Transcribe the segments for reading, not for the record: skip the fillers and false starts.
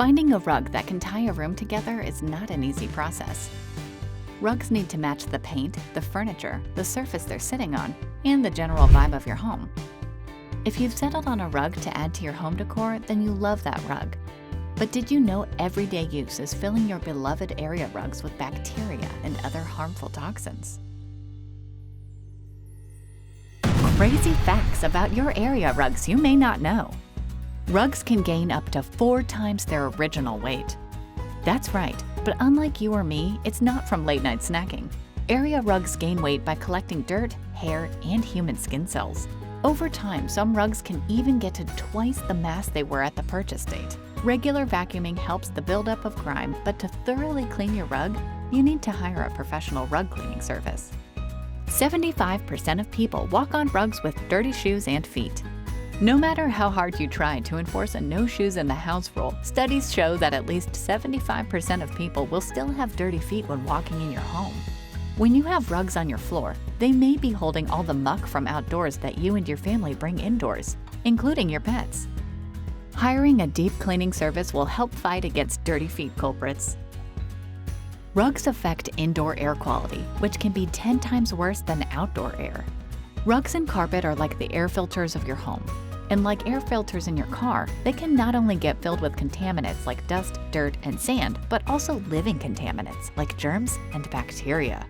Finding a rug that can tie a room together is not an easy process. Rugs need to match the paint, the furniture, the surface they're sitting on, and the general vibe of your home. If you've settled on a rug to add to your home decor, then you love that rug. But did you know everyday use is filling your beloved area rugs with bacteria and other harmful toxins? Crazy facts about your area rugs you may not know. Rugs can gain up to 4 times their original weight. That's right, but unlike you or me, it's not from late-night snacking. Area rugs gain weight by collecting dirt, hair, and human skin cells. Over time, some rugs can even get to twice the mass they were at the purchase date. Regular vacuuming helps the buildup of grime, but to thoroughly clean your rug, you need to hire a professional rug cleaning service. 75% of people walk on rugs with dirty shoes and feet. No matter how hard you try to enforce a no shoes in the house rule, studies show that at least 75% of people will still have dirty feet when walking in your home. When you have rugs on your floor, they may be holding all the muck from outdoors that you and your family bring indoors, including your pets. Hiring a deep cleaning service will help fight against dirty feet culprits. Rugs affect indoor air quality, which can be 10 times worse than outdoor air. Rugs and carpet are like the air filters of your home. And like air filters in your car, they can not only get filled with contaminants like dust, dirt, and sand, but also living contaminants like germs and bacteria.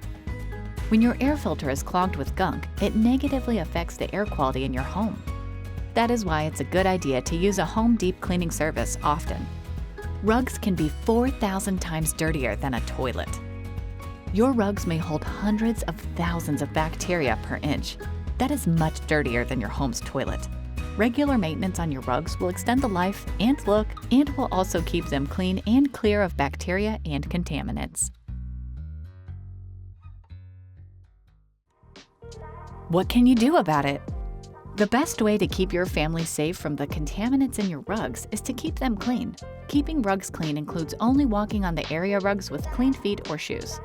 When your air filter is clogged with gunk, it negatively affects the air quality in your home. That is why it's a good idea to use a home deep cleaning service often. Rugs can be 4,000 times dirtier than a toilet. Your rugs may hold hundreds of thousands of bacteria per inch. That is much dirtier than your home's toilet. Regular maintenance on your rugs will extend the life and look, and will also keep them clean and clear of bacteria and contaminants. What can you do about it? The best way to keep your family safe from the contaminants in your rugs is to keep them clean. Keeping rugs clean includes only walking on the area rugs with clean feet or shoes.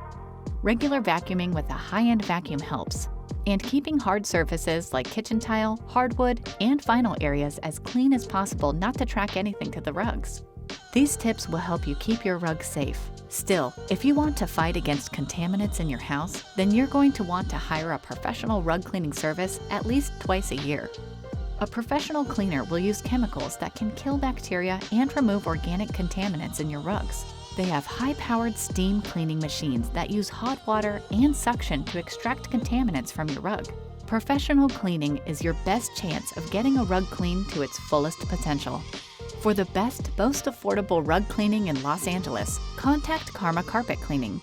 Regular vacuuming with a high-end vacuum helps. And keeping hard surfaces like kitchen tile, hardwood, and vinyl areas as clean as possible not to track anything to the rugs. These tips will help you keep your rugs safe. Still, if you want to fight against contaminants in your house, then you're going to want to hire a professional rug cleaning service at least twice a year. A professional cleaner will use chemicals that can kill bacteria and remove organic contaminants in your rugs. They have high-powered steam cleaning machines that use hot water and suction to extract contaminants from your rug. Professional cleaning is your best chance of getting a rug clean to its fullest potential. For the best, most affordable rug cleaning in Los Angeles, contact Karma Carpet Cleaning.